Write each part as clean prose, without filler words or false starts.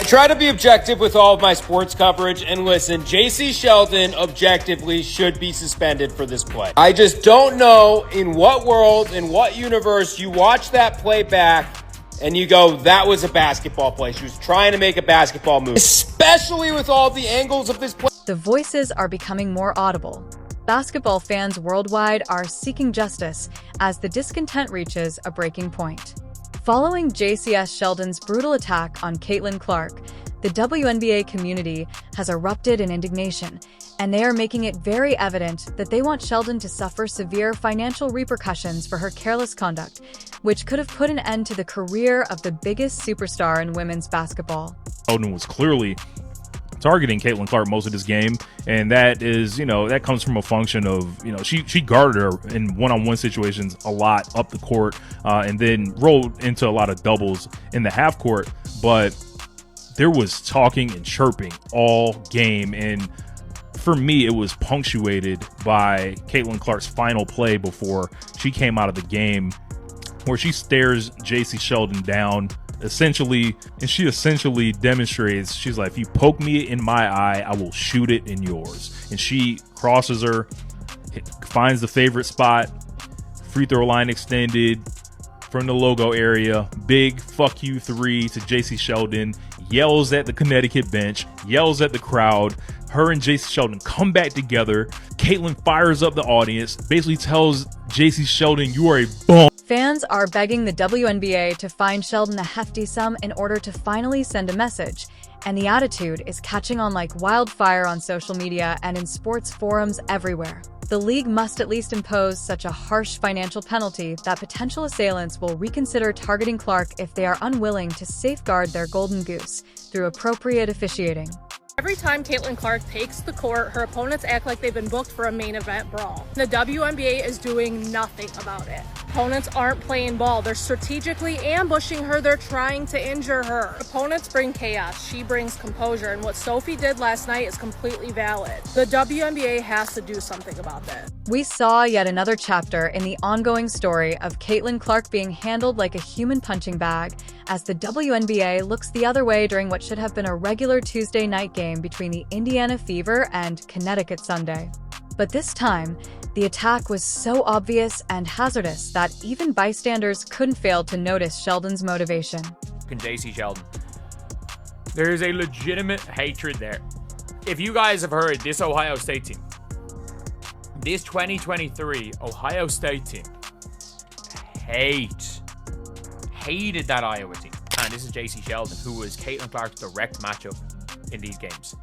Try to be objective with all of my sports coverage, and listen, Jacy Sheldon objectively should be suspended for this play. I just don't know in what world, in what universe you watch that play back and you go, that was a basketball play. She was trying to make a basketball move, especially with all the angles of this play. The voices are becoming more audible. Basketball fans worldwide are seeking justice as the discontent reaches a breaking point. Following Jacy Sheldon's brutal attack on Caitlin Clark, the WNBA community has erupted in indignation, and they are making it very evident that they want Sheldon to suffer severe financial repercussions for her careless conduct, which could have put an end to the career of the biggest superstar in women's basketball. Sheldon was clearly targeting Caitlin Clark most of this game, and that is, that comes from a function of, she guarded her in one-on-one situations a lot up the court, and then rolled into a lot of doubles in the half court, but there was talking and chirping all game, and for me, it was punctuated by Caitlin Clark's final play before she came out of the game, where she stares Jacy Sheldon down, she essentially demonstrates, she's like, if you poke me in my eye, I will shoot it in yours. And she crosses her, finds the favorite spot, free throw line extended from the logo area, big fuck you 3 to Jacy Sheldon, yells at the Connecticut bench, yells at the crowd. Her and Jacy Sheldon come back together. Caitlin fires up the audience, basically tells Jacy Sheldon, you are a bum. Fans are begging the WNBA to fine Sheldon a hefty sum in order to finally send a message, and the attitude is catching on like wildfire on social media and in sports forums everywhere. The league must at least impose such a harsh financial penalty that potential assailants will reconsider targeting Clark if they are unwilling to safeguard their golden goose through appropriate officiating. Every time Caitlin Clark takes the court, her opponents act like they've been booked for a main event brawl. The WNBA is doing nothing about it. Opponents aren't playing ball. They're strategically ambushing her. They're trying to injure her. Opponents bring chaos. She brings composure. And what Sophie did last night is completely valid. The WNBA has to do something about that. We saw yet another chapter in the ongoing story of Caitlin Clark being handled like a human punching bag as the WNBA looks the other way during what should have been a regular Tuesday night game between the Indiana Fever and Connecticut Sunday. But this time, the attack was so obvious and hazardous that even bystanders couldn't fail to notice Sheldon's motivation. Jacy Sheldon. There is a legitimate hatred there. If you guys have heard, this Ohio State team, this 2023 Ohio State team hated that Iowa team. And this is Jacy Sheldon, who was Caitlin Clark's direct matchup in these games.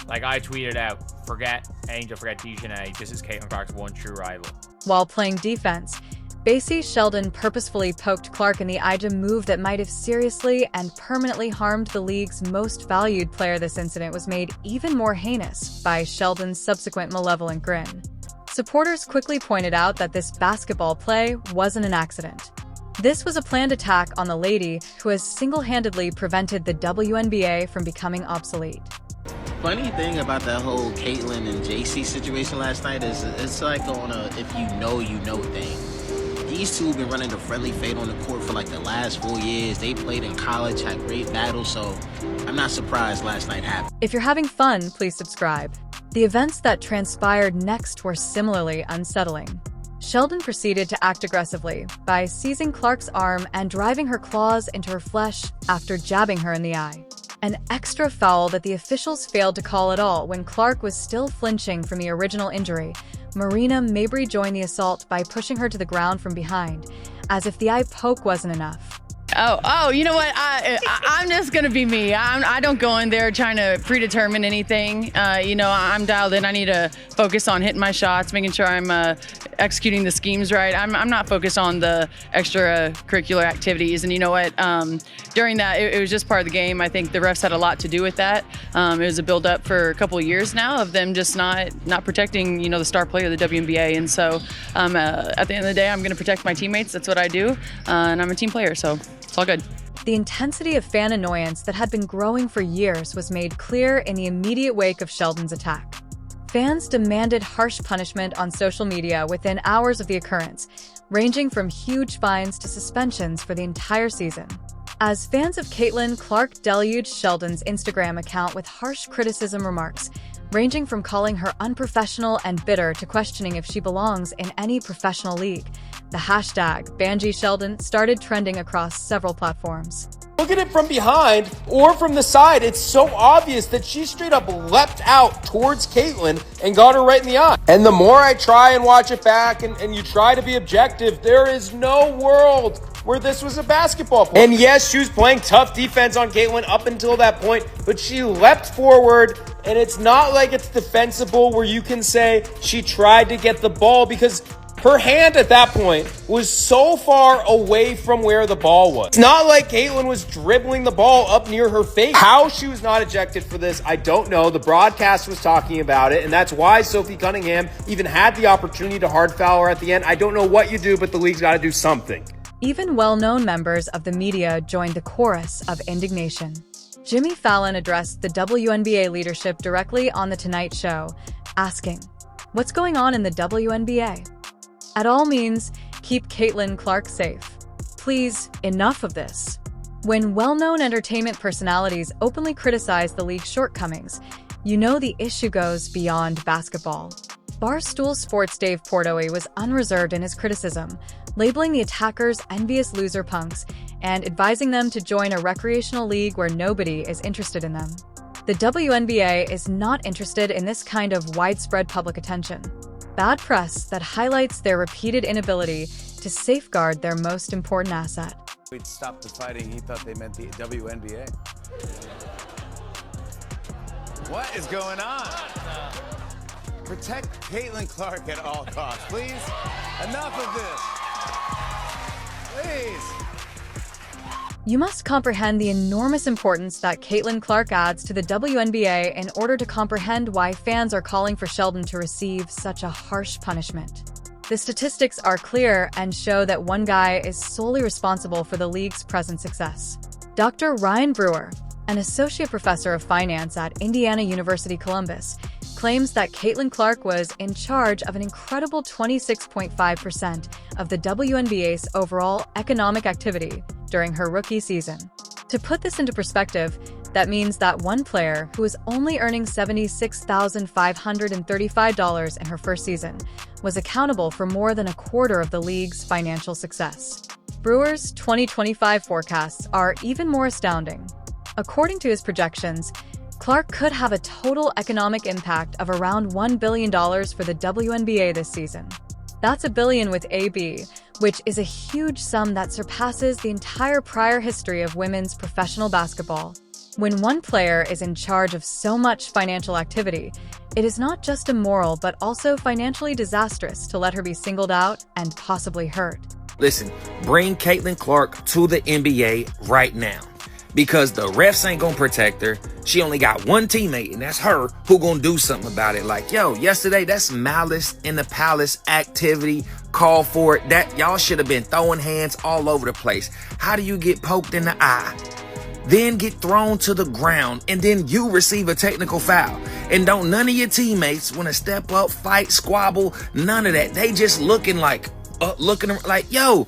Like I tweeted out, forget Angel, forget Dejanay. This is Caitlin Clark's one true rival. While playing defense, Jacy Sheldon purposefully poked Clark in the eye to move that might have seriously and permanently harmed the league's most valued player. This incident was made even more heinous by Sheldon's subsequent malevolent grin. Supporters quickly pointed out that this basketball play wasn't an accident. This was a planned attack on the lady who has single-handedly prevented the WNBA from becoming obsolete. Funny thing about that whole Caitlin and Jacy situation last night is it's like on a if you know thing. These two have been running a friendly fade on the court for like the last 4 years. They played in college, had great battles, so I'm not surprised last night happened. If you're having fun, please subscribe. The events that transpired next were similarly unsettling. Sheldon proceeded to act aggressively by seizing Clark's arm and driving her claws into her flesh after jabbing her in the eye. An extra foul that the officials failed to call at all when Clark was still flinching from the original injury. Marina Mabrey joined the assault by pushing her to the ground from behind, as if the eye poke wasn't enough. Oh, you know what? I'm just going to be me. I don't go in there trying to predetermine anything. I'm dialed in. I need to focus on hitting my shots, making sure I'm executing the schemes right. I'm not focused on the extracurricular activities. And you know what? During that, it was just part of the game. I think the refs had a lot to do with that. It was a build-up for a couple of years now of them just not protecting, the star player of the WNBA. And so at the end of the day, I'm going to protect my teammates. That's what I do. And I'm a team player, so it's all good. The intensity of fan annoyance that had been growing for years was made clear in the immediate wake of Sheldon's attack. Fans demanded harsh punishment on social media within hours of the occurrence, ranging from huge fines to suspensions for the entire season. as fans of Caitlin Clark deluged Sheldon's Instagram account with harsh criticism remarks, ranging from calling her unprofessional and bitter to questioning if she belongs in any professional league. The hashtag Jacy Sheldon started trending across several platforms. Look at it from behind or from the side. It's so obvious that she straight up leapt out towards Caitlin and got her right in the eye. And the more I try and watch it back and you try to be objective, there is no world where this was a basketball play. And yes, she was playing tough defense on Caitlin up until that point, but she leapt forward, and it's not like it's defensible where you can say she tried to get the ball, because her hand at that point was so far away from where the ball was. It's not like Caitlin was dribbling the ball up near her face. How she was not ejected for this, I don't know. The broadcast was talking about it, and that's why Sophie Cunningham even had the opportunity to hard foul her at the end. I don't know what you do, but the league's got to do something. Even well-known members of the media joined the chorus of indignation. Jimmy Fallon addressed the WNBA leadership directly on The Tonight Show, asking, "What's going on in the WNBA? At all means, keep Caitlin Clark safe. Please, enough of this." When well-known entertainment personalities openly criticize the league's shortcomings, you know the issue goes beyond basketball. Barstool Sports' Dave Portnoy was unreserved in his criticism, labeling the attackers envious loser punks and advising them to join a recreational league where nobody is interested in them. The WNBA is not interested in this kind of widespread public attention. Bad press that highlights their repeated inability to safeguard their most important asset. We'd stop the fighting. He thought they meant the WNBA. What is going on? Protect Caitlin Clark at all costs, please. Enough of this. Please. You must comprehend the enormous importance that Caitlin Clark adds to the WNBA in order to comprehend why fans are calling for Sheldon to receive such a harsh punishment. The statistics are clear and show that one guy is solely responsible for the league's present success. Dr. Ryan Brewer, an associate professor of finance at Indiana University Columbus, claims that Caitlin Clark was in charge of an incredible 26.5% of the WNBA's overall economic activity during her rookie season. To put this into perspective, that means that one player who was only earning $76,535 in her first season was accountable for more than a quarter of the league's financial success. Brewer's 2025 forecasts are even more astounding. According to his projections, Clark could have a total economic impact of around $1 billion for the WNBA this season. That's $1 billion with AB, which is a huge sum that surpasses the entire prior history of women's professional basketball. When one player is in charge of so much financial activity, it is not just immoral but also financially disastrous to let her be singled out and possibly hurt. Listen, bring Caitlin Clark to the NBA right now. Because the refs ain't gonna protect her. She only got one teammate, and that's her, who gonna do something about it. Like, yo, yesterday, that's malice in the palace activity. Call for it. That y'all should have been throwing hands all over the place. How do you get poked in the eye, then get thrown to the ground, and then you receive a technical foul? And don't none of your teammates want to step up, fight, squabble, none of that. They just looking like, yo,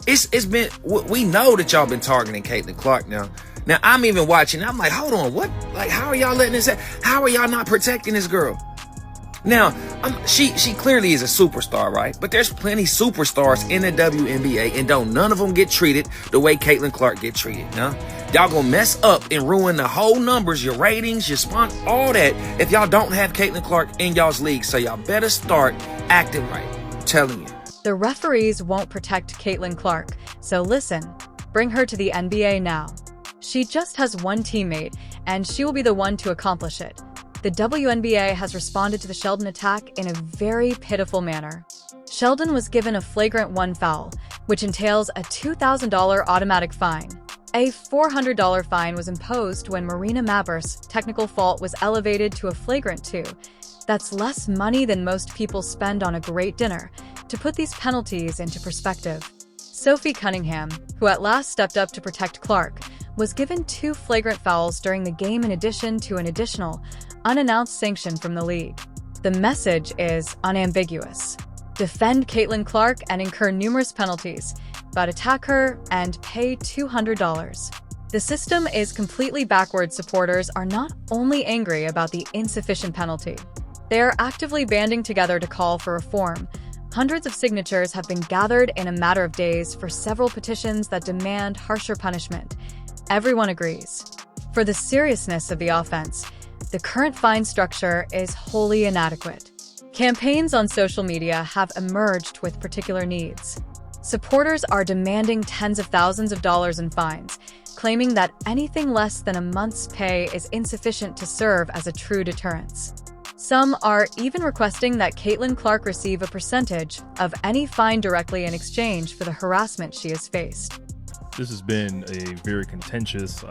it's been, we know that y'all been targeting Caitlin Clark now. Now, I'm even watching. I'm like, hold on, what? Like, how are y'all letting this happen? How are y'all not protecting this girl? Now, she clearly is a superstar, right? But there's plenty superstars in the WNBA, and don't none of them get treated the way Caitlin Clark get treated, huh? Y'all gonna mess up and ruin the whole numbers, your ratings, your sponsor, all that, if y'all don't have Caitlin Clark in y'all's league. So y'all better start acting right. I'm telling you. The referees won't protect Caitlin Clark, so listen, bring her to the NBA now. She just has one teammate, and she will be the one to accomplish it. The WNBA has responded to the Sheldon attack in a very pitiful manner. Sheldon was given a flagrant 1 foul, which entails a $2,000 automatic fine. A $400 fine was imposed when Marina Maber's technical fault was elevated to a flagrant 2. That's less money than most people spend on a great dinner. To put these penalties into perspective, Sophie Cunningham, who at last stepped up to protect Clark, was given 2 flagrant fouls during the game in addition to an additional, unannounced sanction from the league. The message is unambiguous. Defend Caitlin Clark and incur numerous penalties, but attack her and pay $200. The system is completely backwards. Supporters are not only angry about the insufficient penalty, they are actively banding together to call for reform. Hundreds of signatures have been gathered in a matter of days for several petitions that demand harsher punishment. Everyone agrees. For the seriousness of the offense, the current fine structure is wholly inadequate. Campaigns on social media have emerged with particular needs. Supporters are demanding tens of thousands of dollars in fines, claiming that anything less than a month's pay is insufficient to serve as a true deterrence. Some are even requesting that Caitlin Clark receive a percentage of any fine directly in exchange for the harassment she has faced. This has been a very contentious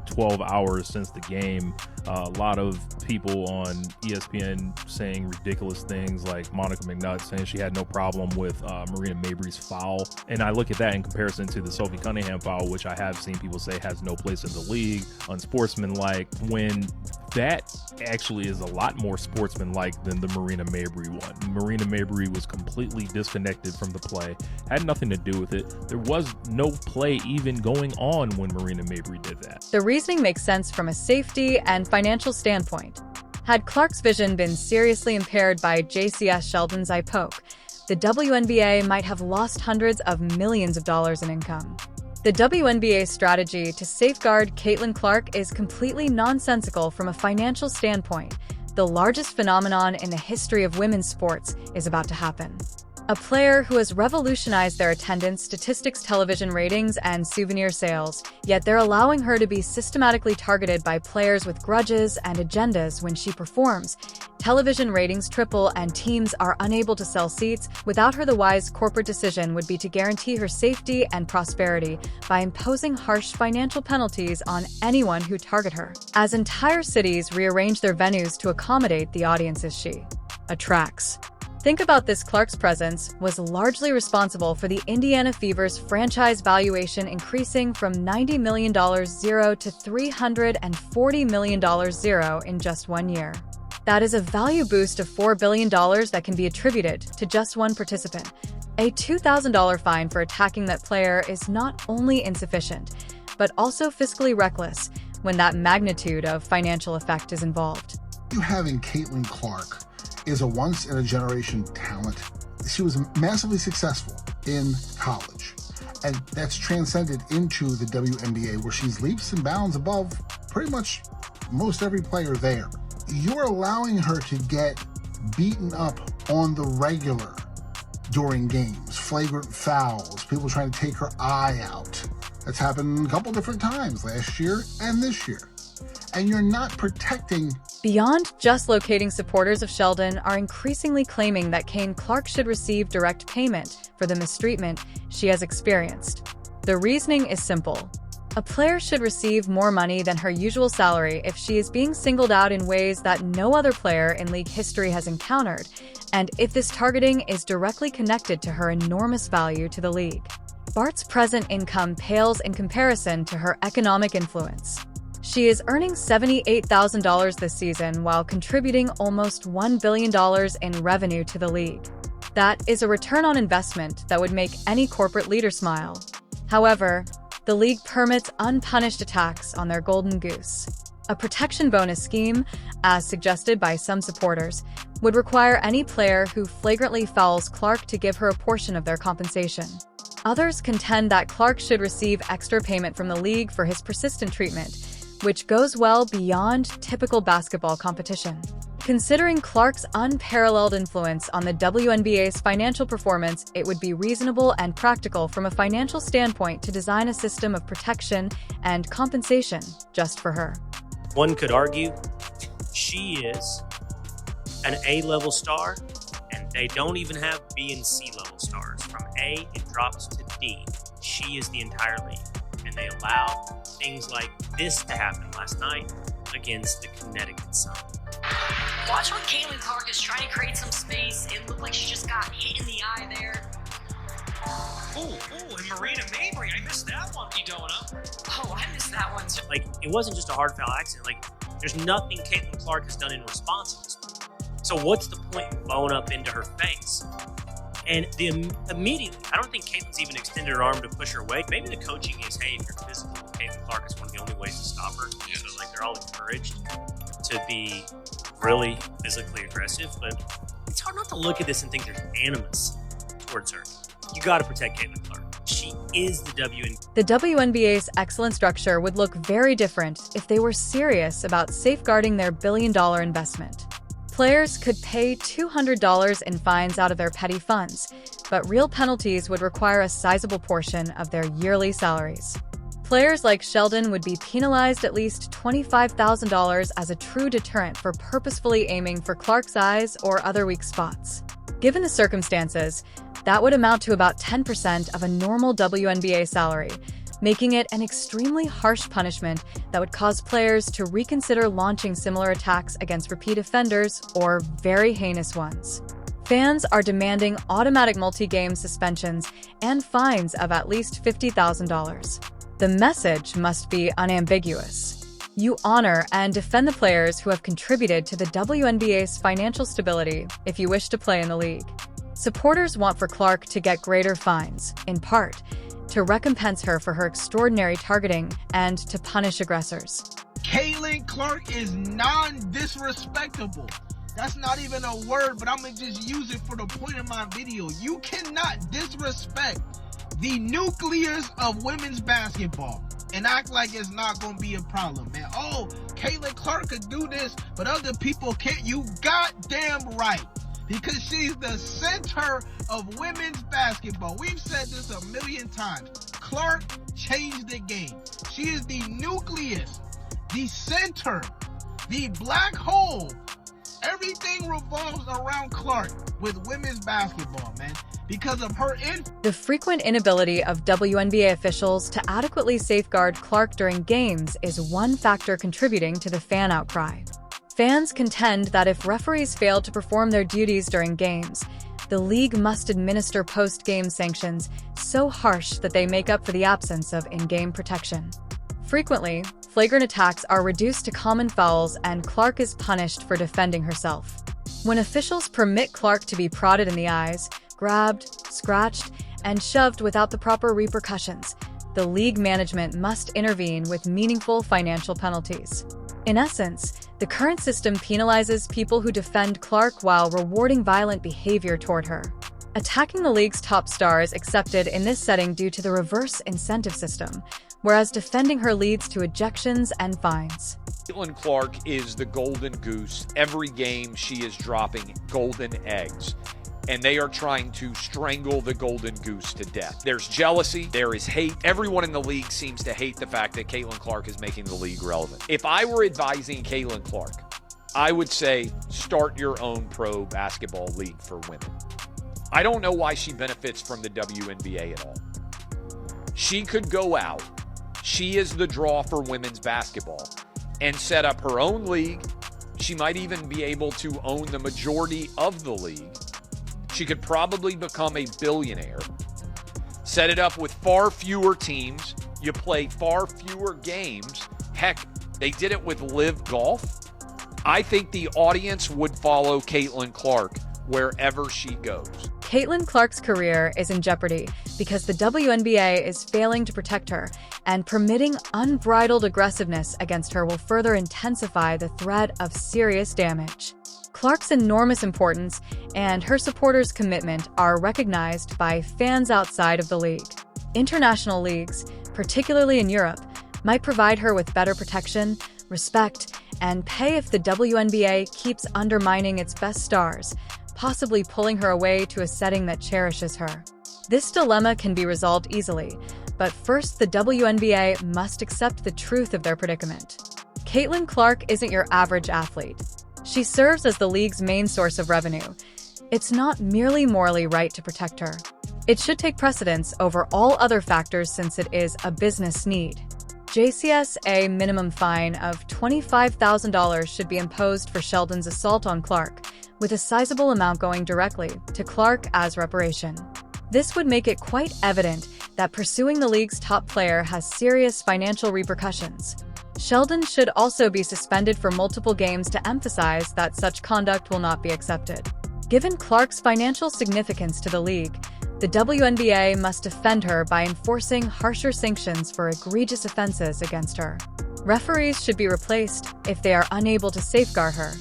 12 hours since the game. A lot of people on ESPN saying ridiculous things, like Monica McNutt saying she had no problem with Marina Mabry's foul. And I look at that in comparison to the Sophie Cunningham foul, which I have seen people say has no place in the league, unsportsmanlike, when that actually is a lot more sportsmanlike than the Marina Mabry one. Marina Mabry was completely disconnected from the play, had nothing to do with it. There was no play even going on when Marina Mabry did that. The reasoning makes sense from a safety and financial standpoint. Had Clark's vision been seriously impaired by Jacy Sheldon's eye poke, the WNBA might have lost hundreds of millions of dollars in income. The WNBA's strategy to safeguard Caitlin Clark is completely nonsensical from a financial standpoint. The largest phenomenon in the history of women's sports is about to happen. A player who has revolutionized their attendance, statistics, television ratings, and souvenir sales, yet they're allowing her to be systematically targeted by players with grudges and agendas when she performs. Television ratings triple and teams are unable to sell seats. Without her, the wise corporate decision would be to guarantee her safety and prosperity by imposing harsh financial penalties on anyone who target her, as entire cities rearrange their venues to accommodate the audiences she attracts. Think about this. Clark's presence was largely responsible for the Indiana Fever's franchise valuation increasing from $90 million zero to $340 million zero in just 1 year. That is a value boost of $4 billion that can be attributed to just one participant. A $2,000 fine for attacking that player is not only insufficient, but also fiscally reckless when that magnitude of financial effect is involved. You having Caitlin Clark is a once-in-a-generation talent. She was massively successful in college, and that's transcended into the WNBA, where she's leaps and bounds above pretty much most every player there. You're allowing her to get beaten up on the regular during games, flagrant fouls, people trying to take her eye out. That's happened a couple different times last year and this year. And you're not protecting. Beyond just locating, supporters of Sheldon are increasingly claiming that Caitlin Clark should receive direct payment for the mistreatment she has experienced. The reasoning is simple. A player should receive more money than her usual salary if she is being singled out in ways that no other player in league history has encountered, and if this targeting is directly connected to her enormous value to the league. Bart's present income pales in comparison to her economic influence. She is earning $78,000 this season while contributing almost $1 billion in revenue to the league. That is a return on investment that would make any corporate leader smile. However, the league permits unpunished attacks on their golden goose. A protection bonus scheme, as suggested by some supporters, would require any player who flagrantly fouls Clark to give her a portion of their compensation. Others contend that Clark should receive extra payment from the league for his persistent treatment, which goes well beyond typical basketball competition. Considering Clark's unparalleled influence on the WNBA's financial performance, it would be reasonable and practical from a financial standpoint to design a system of protection and compensation just for her. One could argue she is an A-level star, and they don't even have B and C-level stars. From A, it drops to D. She is the entire league. And they allow things like this to happen last night against the Connecticut Sun. Watch when Caitlin Clark is trying to create some space. It looked like she just got hit in the eye there. And Marina Mabry, I missed that one, Edona. Oh, I missed that one too. Like, it wasn't just a hard foul accident. Like, there's nothing Caitlin Clark has done in response to this. So what's the point in blowing up into her face? And immediately, I don't think Caitlin's even extended her arm to push her away. Maybe the coaching is, hey, if you're physical with Caitlin Clark, it's one of the only ways to stop her. Yes. So, like, they're all encouraged to be really physically aggressive. But it's hard not to look at this and think there's animus towards her. You got to protect Caitlin Clark. She is the WNBA. The WNBA's excellent structure would look very different if they were serious about safeguarding their billion-dollar investment. Players could pay $200 in fines out of their petty funds, but real penalties would require a sizable portion of their yearly salaries. Players like Sheldon would be penalized at least $25,000 as a true deterrent for purposefully aiming for Clark's eyes or other weak spots. Given the circumstances, that would amount to about 10% of a normal WNBA salary, making it an extremely harsh punishment that would cause players to reconsider launching similar attacks against repeat offenders or very heinous ones. Fans are demanding automatic multi-game suspensions and fines of at least $50,000. The message must be unambiguous. You honor and defend the players who have contributed to the WNBA's financial stability if you wish to play in the league. Supporters want for Clark to get greater fines, in part, to recompense her for her extraordinary targeting and to punish aggressors. Caitlin Clark is non-disrespectable. That's not even a word, but I'm going to just use it for the point of my video. You cannot disrespect the nucleus of women's basketball and act like it's not going to be a problem, man. Oh, Caitlin Clark could do this, but other people can't. You goddamn right. Because she's the center of women's basketball. We've said this a million times. Clark changed the game. She is the nucleus, the center, the black hole. Everything revolves around Clark with women's basketball, man. Because of her The frequent inability of WNBA officials to adequately safeguard Clark during games is one factor contributing to the fan outcry. Fans contend that if referees fail to perform their duties during games, the league must administer post-game sanctions so harsh that they make up for the absence of in-game protection. Frequently, flagrant attacks are reduced to common fouls and Clark is punished for defending herself. When officials permit Clark to be prodded in the eyes, grabbed, scratched, and shoved without the proper repercussions, the league management must intervene with meaningful financial penalties. In essence, the current system penalizes people who defend Clark while rewarding violent behavior toward her. Attacking the league's top star is accepted in this setting due to the reverse incentive system, whereas defending her leads to ejections and fines. Caitlin Clark is the golden goose. Every game she is dropping golden eggs. And they are trying to strangle the golden goose to death. There's jealousy, there is hate. Everyone in the league seems to hate the fact that Caitlin Clark is making the league relevant. If I were advising Caitlin Clark, I would say start your own pro basketball league for women. I don't know why she benefits from the WNBA at all. She could go out, she is the draw for women's basketball, and set up her own league. She might even be able to own the majority of the league. She could probably become a billionaire. Set it up with far fewer teams. You play far fewer games. Heck, they did it with Live Golf. I think the audience would follow Caitlin Clark wherever she goes. Caitlin Clark's career is in jeopardy because the WNBA is failing to protect her, and permitting unbridled aggressiveness against her will further intensify the threat of serious damage. Clark's enormous importance and her supporters' commitment are recognized by fans outside of the league. International leagues, particularly in Europe, might provide her with better protection, respect, and pay if the WNBA keeps undermining its best stars, possibly pulling her away to a setting that cherishes her. This dilemma can be resolved easily, but first the WNBA must accept the truth of their predicament. Caitlin Clark isn't your average athlete. She serves as the league's main source of revenue. It's not merely morally right to protect her. It should take precedence over all other factors since it is a business need. JCSA minimum fine of $25,000 should be imposed for Sheldon's assault on Clark, with a sizable amount going directly to Clark as reparation. This would make it quite evident that pursuing the league's top player has serious financial repercussions. Sheldon should also be suspended for multiple games to emphasize that such conduct will not be accepted. Given Clark's financial significance to the league, the WNBA must defend her by enforcing harsher sanctions for egregious offenses against her. Referees should be replaced if they are unable to safeguard her.